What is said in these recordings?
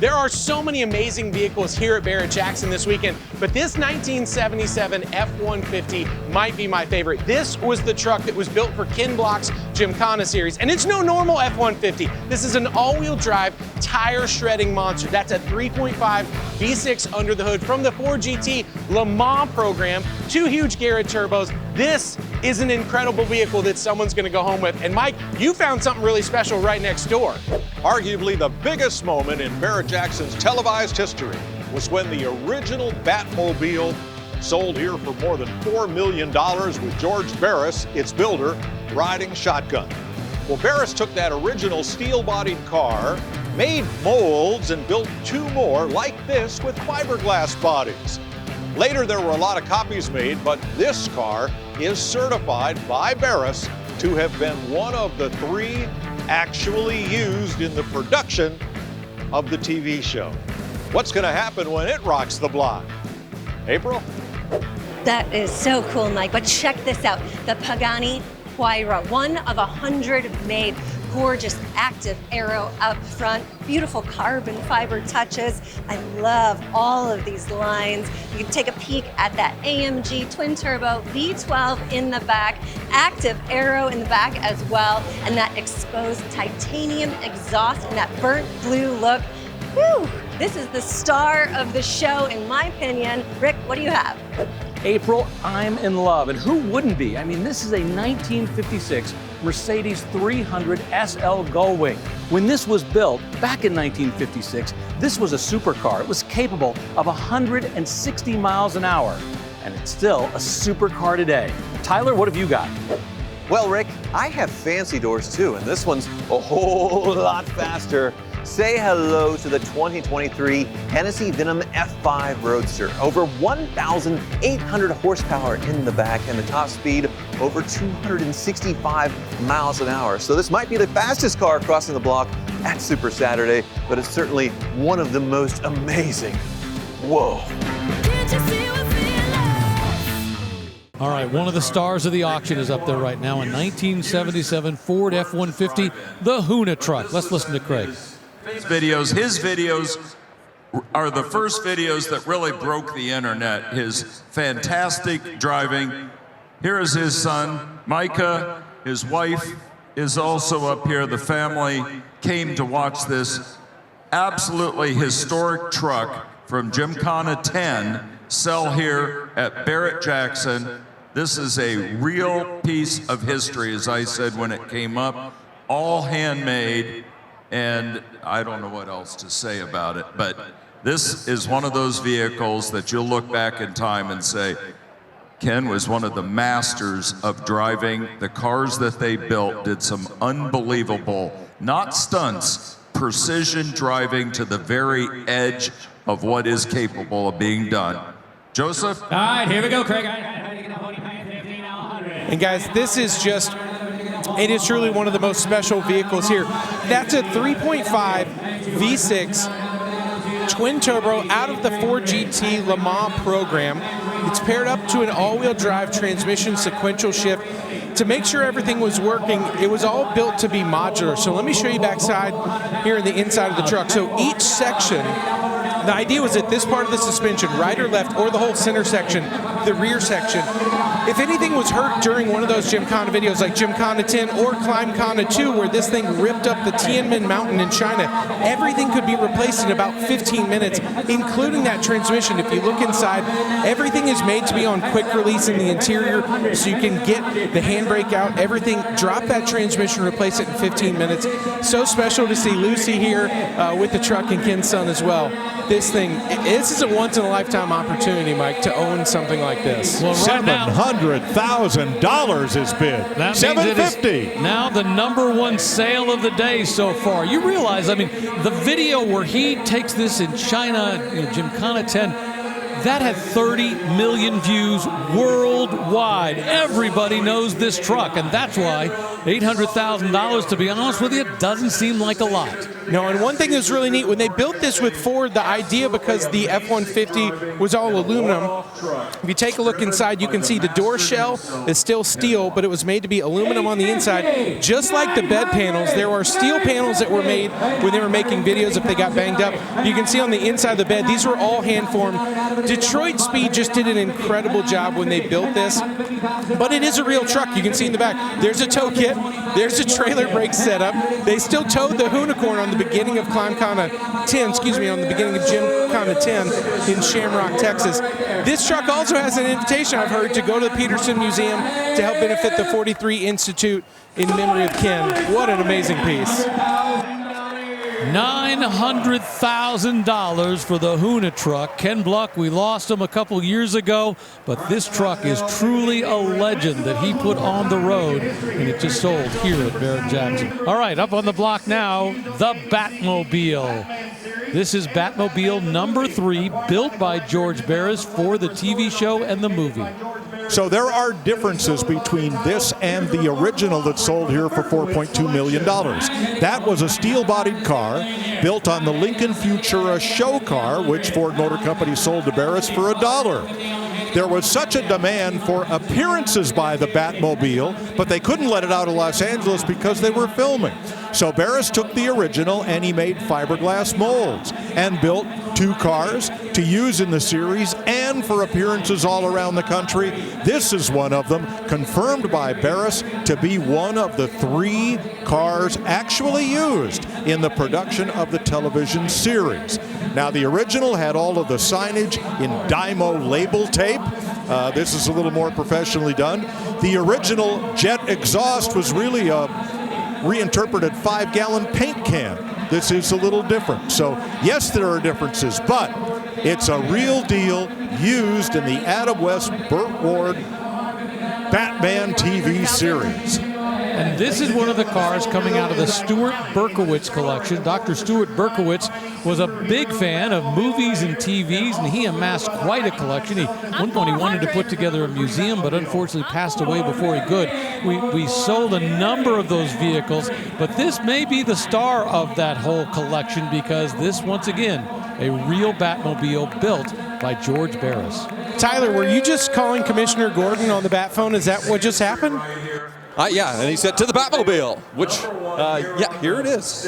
There are so many amazing vehicles here at Barrett-Jackson this weekend, but this 1977 F-150 might be my favorite. This was the truck that was built for Ken Block's Gymkhana series, and it's no normal F-150. This is an all-wheel drive, tire shredding monster. That's a 3.5 V6 under the hood from the Ford GT Le Mans program, 2 huge Garrett turbos. This is an incredible vehicle that someone's gonna go home with. And Mike, you found something really special right next door. Arguably the biggest moment in Barrett-Jackson's televised history was when the original Batmobile sold here for more than $4 million with George Barris, its builder, riding shotgun. Well, Barris took that original steel-bodied car, made molds, and built 2 more like this with fiberglass bodies. Later, there were a lot of copies made, but this car is certified by Barris to have been one of the 3 actually used in the production of the TV show. What's going to happen when it rocks the block? April? That is so cool, Mike. But check this out. The Pagani Huayra, one of 100 made. Gorgeous active aero up front, beautiful carbon fiber touches. I love all of these lines. You can take a peek at that AMG twin turbo V12 in the back, active aero in the back as well, and that exposed titanium exhaust and that burnt blue look. Whew, this is the star of the show in my opinion. Rick, what do you have? April, I'm in love, and who wouldn't be? I mean, this is a 1956 Mercedes 300 SL Gullwing. When this was built back in 1956, this was a supercar. It was capable of 160 miles an hour, and it's still a supercar today. Tyler, what have you got? Well, Rick, I have fancy doors too, and this one's a whole lot faster. Say hello to the 2023 Hennessy Venom F5 Roadster. Over 1,800 horsepower in the back and the top speed over 265 miles an hour. So this might be the fastest car crossing the block at Super Saturday, but it's certainly one of the most amazing. Whoa. All right, one of the stars of the auction is up there right now, a 1977 Ford F-150, the Huna truck. Let's listen to Craig. His videos are the first videos that really broke the internet. His fantastic driving. Here is his son, Micah. His wife is also up here. The family came to watch this absolutely historic truck from Gymkhana 10 sell here at Barrett-Jackson. This is a real piece of history, as I said when it came up, all handmade. And I don't know what else to say about it, but this is one of those vehicles that you'll look back in time and say, Ken was one of the masters of driving. The cars that they built did some unbelievable, not stunts, precision driving to the very edge of what is capable of being done. Joseph? All right, here we go, Craig. And guys, this is just, it is truly one of the most special vehicles here. That's a 3.5 V6 twin turbo out of the Ford GT Le Mans program. It's paired up to an all-wheel drive transmission sequential shift. To make sure everything was working, it was all built to be modular. So let me show you backside here in the inside of the truck. So each section, the idea was that this part of the suspension, right or left, or the whole center section, the rear section, if anything was hurt during one of those Gymkhana videos like Gymkhana 10 or Climbkhana 2 where this thing ripped up the Tianmen Mountain in China, everything could be replaced in about 15 minutes, including that transmission. If you look inside, everything is made to be on quick release in the interior so you can get the handbrake out, everything, drop that transmission, replace it in 15 minutes. So special to see Lucy here with the truck and Ken's son as well. This is a once-in-a-lifetime opportunity, Mike, to own something like this. Well, right now, $700,000 is bid. That $750,000. Now the #1 sale of the day so far. You realize, I mean, the video where he takes this in China, Gymkhana 10, that had 30 million views worldwide. Everybody knows this truck, and that's why $800,000, to be honest with you, doesn't seem like a lot. No, and one thing that's really neat, when they built this with Ford, the idea, because the F-150 was all aluminum, if you take a look inside, you can see the door shell is still steel, but it was made to be aluminum on the inside. Just like the bed panels, there are steel panels that were made when they were making videos if they got banged up. You can see on the inside of the bed, these were all hand-formed. Detroit Speed just did an incredible job when they built this, but it is a real truck. You can see in the back, there's a tow kit, there's a trailer brake setup. They still towed the Hoonicorn on the beginning of Gymkhana 10, on the beginning of Gymkhana 10 in Shamrock, Texas. This truck also has an invitation, I've heard, to go to the Peterson Museum to help benefit the 43 Institute in memory of Ken. What an amazing piece. $900,000 for the Hoona truck. Ken Block, we lost him a couple years ago, but this truck is truly a legend that he put on the road, and it just sold here at Barrett-Jackson. All right, up on the block now, the Batmobile. This is Batmobile number 3, built by George Barris for the TV show and the movie. So there are differences between this and the original that sold here for $4.2 million. That was a steel-bodied car built on the Lincoln Futura show car, which Ford Motor Company sold to Barris for $1. There was such a demand for appearances by the Batmobile, but they couldn't let it out of Los Angeles because they were filming. So Barris took the original and he made fiberglass molds and built 2 cars to use in the series and for appearances all around the country. This is one of them, confirmed by Barris to be one of the 3 cars actually used in the production of the television series. Now, the original had all of the signage in Dymo label tape. This is a little more professionally done. The original jet exhaust was really a reinterpreted 5-gallon paint can. This is a little different. So, yes, there are differences, but it's a real deal used in the Adam West, Burt Ward Batman TV series. And this is one of the cars coming out of the Stuart Berkowitz collection. Dr. Stuart Berkowitz was a big fan of movies and TVs, and he amassed quite a collection. At one point, he wanted to put together a museum, but unfortunately passed away before he could. We sold a number of those vehicles, but this may be the star of that whole collection because this, once again, a real Batmobile built by George Barris. Tyler, were you just calling Commissioner Gordon on the bat phone? Is that what just happened? Yeah, and he said to the Batmobile, which, yeah, here it is.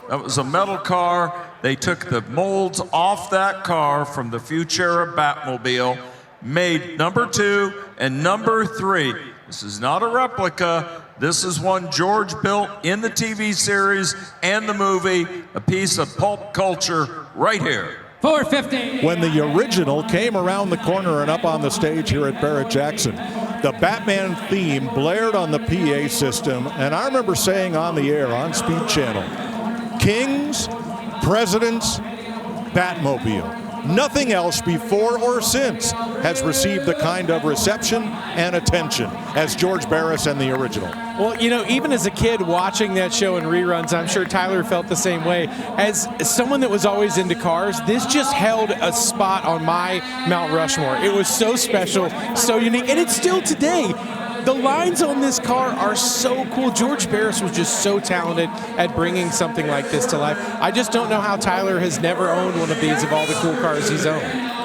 That was a metal car. They took the molds off that car from the Futura Batmobile, made number 2 and number 3. This is not a replica. This is one George built in the TV series and the movie, a piece of pulp culture right here. $450. When the original came around the corner and up on the stage here at Barrett-Jackson, the Batman theme blared on the PA system, and I remember saying on the air, on Speed Channel, Kings, Presidents, Batmobile. Nothing else before or since has received the kind of reception and attention as George Barris and the original. Well, you know, even as a kid watching that show in reruns, I'm sure Tyler felt the same way. As someone that was always into cars, this just held a spot on my Mount Rushmore. It was so special, so unique, and it's still today. The lines on this car are so cool. George Barris was just so talented at bringing something like this to life. I just don't know how Tyler has never owned one of these of all the cool cars he's owned.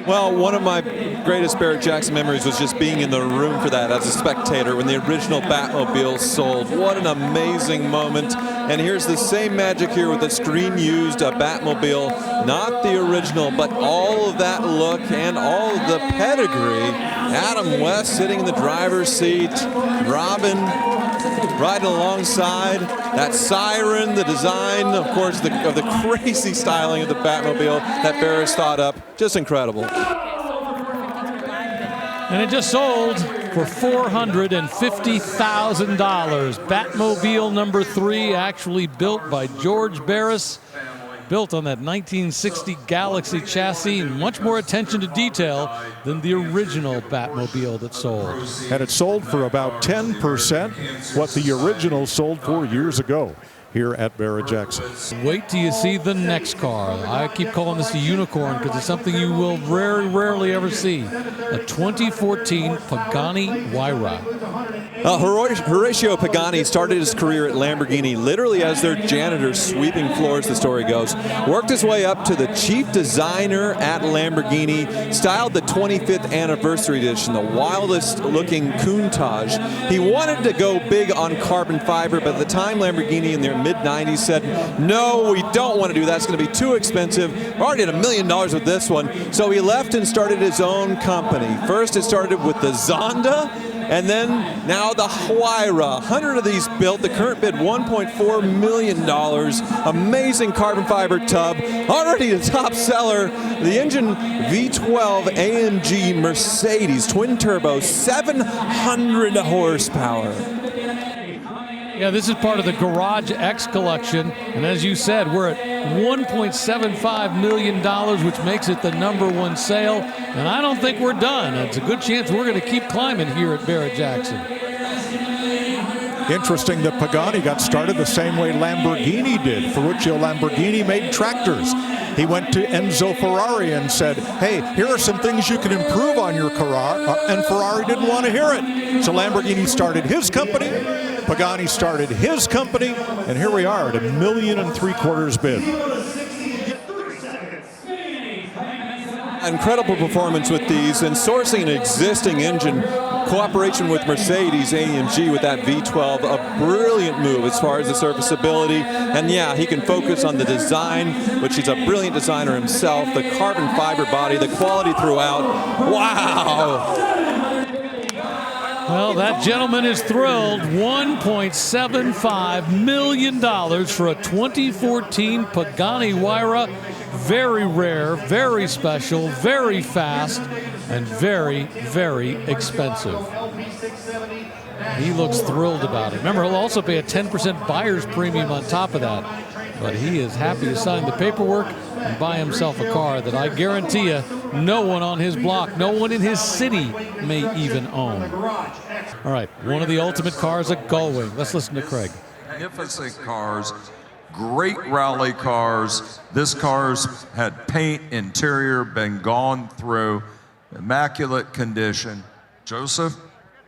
Well, one of my greatest Barrett-Jackson memories was just being in the room for that as a spectator when the original Batmobile sold. What an amazing moment. And here's the same magic here with the screen-used Batmobile. Not the original, but all of that look and all of the pedigree. Adam West sitting in the driver's seat. Robin riding alongside. That siren, the design, of course, of the crazy styling of the Batmobile that Barris thought up. Just incredible. And it just sold for $450,000. Batmobile number 3, actually built by George Barris. Built on that 1960 Galaxy chassis, and much more attention to detail than the original Batmobile that sold. And it sold for about 10% what the original sold for years ago. here at Barrett-Jackson. Wait till you see the next car. I keep calling this a unicorn because it's something you will very rarely ever see. A 2014 Pagani Huayra. Horacio Pagani started his career at Lamborghini literally as their janitor sweeping floors, the story goes. Worked his way up to the chief designer at Lamborghini, styled the 25th anniversary edition, the wildest looking Countach. He wanted to go big on carbon fiber, but at the time Lamborghini in their mid-90s said, no, we don't want to do that. It's going to be too expensive. We already did $1 million with this one. So he left and started his own company. First it started with the Zonda, and then now the Huayra. 100 of these built. The current bid, $1.4 million. Amazing carbon fiber tub. Already a top seller. The engine V12 AMG Mercedes twin turbo, 700 horsepower. Yeah, this is part of the Garage X collection. And as you said, we're at $1.75 million, which makes it the #1 sale. And I don't think we're done. It's a good chance we're going to keep climbing here at Barrett-Jackson. Interesting that Pagani got started the same way Lamborghini did. Ferruccio Lamborghini made tractors. He went to Enzo Ferrari and said, hey, here are some things you can improve on your car, and Ferrari didn't want to hear it. So Lamborghini started his company, Pagani started his company, and here we are at $1.75 million bid. Incredible performance with these, and sourcing an existing engine, cooperation with Mercedes AMG with that V12, a brilliant move as far as the serviceability. And yeah, he can focus on the design, which he's a brilliant designer himself, the carbon fiber body, the quality throughout. Wow! Well, that gentleman is thrilled. $1.75 million for a 2014 Pagani Huayra. Very rare, very special, very fast, and very, very expensive. He looks thrilled about it. Remember, he'll also pay a 10% buyer's premium on top of that. But he is happy to sign the paperwork and buy himself a car that I guarantee you no one on his block, no one in his city may even own. All right, one of the ultimate cars at Gullwing. Let's listen to Craig. Magnificent cars, great rally cars. This car's had paint, interior, been gone through, immaculate condition. Joseph?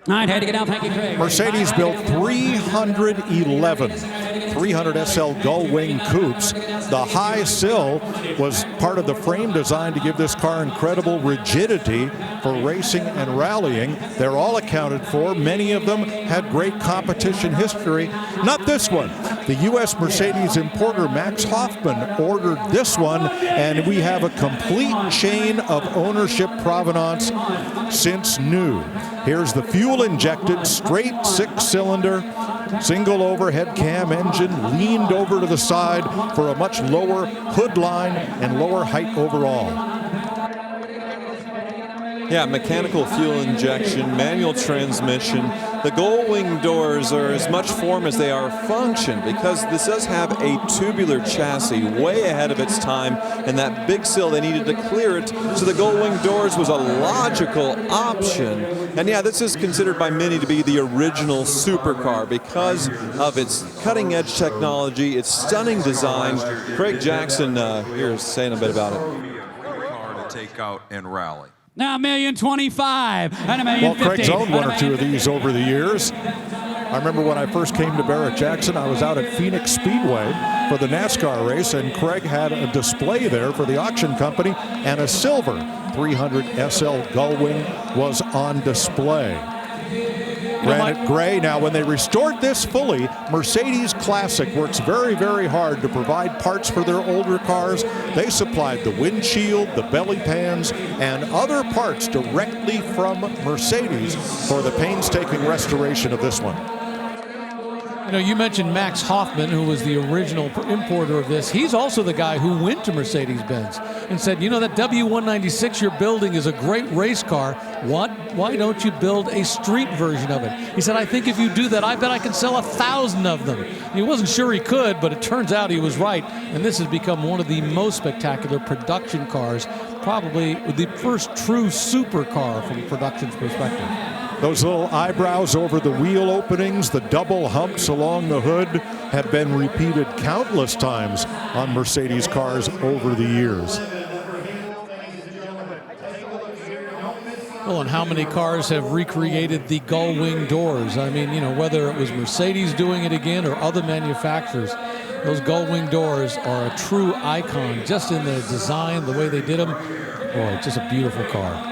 All right, had to get out. Thank you, Craig. Mercedes built 311 300 SL Gullwing coupes. The high sill was part of the frame design to give this car incredible rigidity for racing and rallying. They're all accounted for. Many of them had great competition history. Not this one. The U.S. Mercedes importer Max Hoffman ordered this one, and we have a complete chain of ownership provenance since new. Here's the fuel-injected, straight 6-cylinder, single overhead cam engine, leaned over to the side for a much lower hood line and lower height overall. Yeah, mechanical fuel injection, manual transmission. The Gullwing doors are as much form as they are function, because this does have a tubular chassis way ahead of its time, and that big sill, they needed to clear it, so the Gullwing doors was a logical option. And yeah, this is considered by many to be the original supercar because of its cutting-edge technology, its stunning design. Craig Jackson here is saying a bit about it. Great car to take out and rally. Now $1,025,000 and $1,050,000. Well, Craig's owned one or two of these over the years. I remember when I first came to Barrett-Jackson, I was out at Phoenix Speedway for the NASCAR race, and Craig had a display there for the auction company, and a silver 300 SL Gullwing was on display. Granite gray. Now, when they restored this fully, Mercedes Classic works very, very hard to provide parts for their older cars. They supplied the windshield, the belly pans, and other parts directly from Mercedes for the painstaking restoration of this one. You know, you mentioned Max Hoffman, who was the original importer of this. He's also the guy who went to Mercedes-Benz and said, you know, that W196 you're building is a great race car. Why don't you build a street version of it? He said, I think if you do that, I bet I can sell 1,000 of them. He wasn't sure he could, but it turns out he was right. And this has become one of the most spectacular production cars, probably the first true supercar from a production perspective. Those little eyebrows over the wheel openings, the double humps along the hood have been repeated countless times on Mercedes cars over the years. Well, and how many cars have recreated the gull wing doors? I mean, you know, whether it was Mercedes doing it again or other manufacturers, those gull wing doors are a true icon just in the design, the way they did them. Boy, just a beautiful car.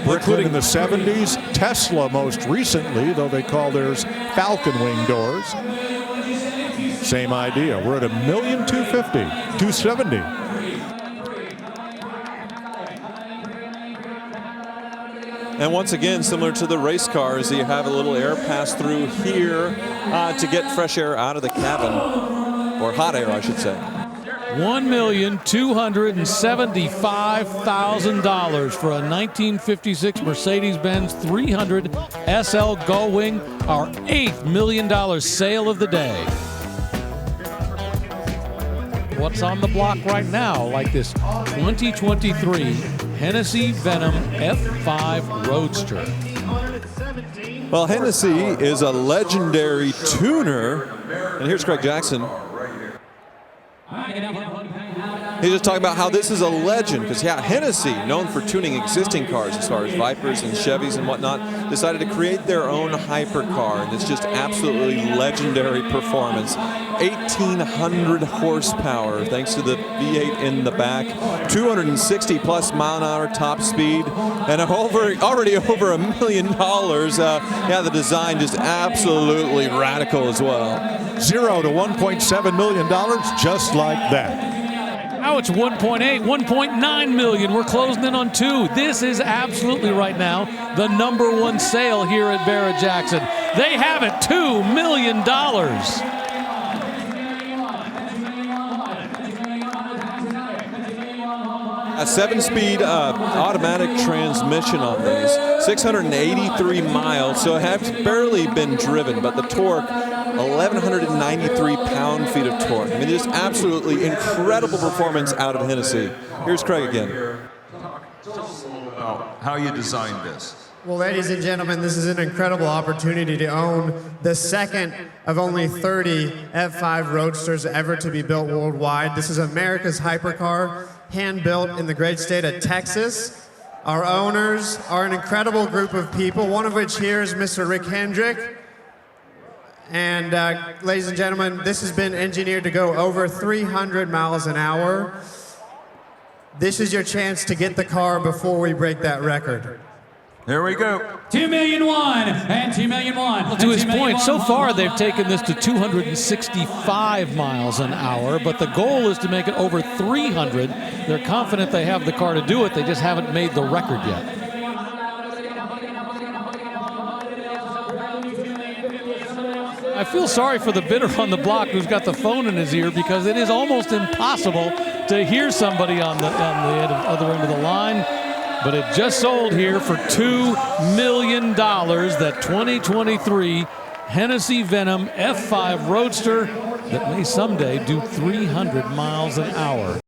Including in the 70s, Tesla most recently, though they call theirs Falcon Wing doors. Same idea. We're at $1,250,270. And once again, similar to the race cars, you have a little air pass through here to get fresh air out of the cabin, or hot air, I should say. $1,275,000 for a 1956 Mercedes-Benz 300 SL Gullwing, our $8 million sale of the day. What's on the block right now, like this 2023 Hennessy Venom F5 Roadster? Well, Hennessy is a legendary tuner, and here's Craig Jackson. He's just talking about how this is a legend, because yeah, Hennessy, known for tuning existing cars as far as Vipers and Chevys and whatnot, decided to create their own hypercar, and it's just absolutely legendary performance. 1,800 horsepower thanks to the V8 in the back, 260 plus mile-an-hour top speed, and already over $1 million. Yeah, the design just absolutely radical as well. 0 to $1.7 million, just like that. Now it's 1.8, 1.9 million. We're closing in on 2. This is absolutely right now the #1 sale here at Barrett-Jackson. They have it, $2 million. A 7-speed automatic transmission on these, 683 miles, so it has barely been driven, but the torque, 1,193 pound-feet of torque. I mean, just absolutely incredible performance out of Hennessy. Here's Craig again. How you designed this. Well, ladies and gentlemen, this is an incredible opportunity to own the second of only 30 F5 Roadsters ever to be built worldwide. This is America's hypercar, hand-built in the great state of Texas. Our owners are an incredible group of people, one of which here is Mr. Rick Hendrick. And ladies and gentlemen, this has been engineered to go over 300 miles an hour. This is your chance to get the car before we break that record. There we go. 2,000,001 and 2,000,001. Well, to his point, so far they've taken this to 265 miles an hour, but the goal is to make it over 300. They're confident they have the car to do it. They just haven't made the record yet. I feel sorry for the bidder on the block who's got the phone in his ear, because it is almost impossible to hear somebody on the other end of the line. But it just sold here for $2 million, that 2023 Hennessy Venom F5 Roadster that may someday do 300 miles an hour.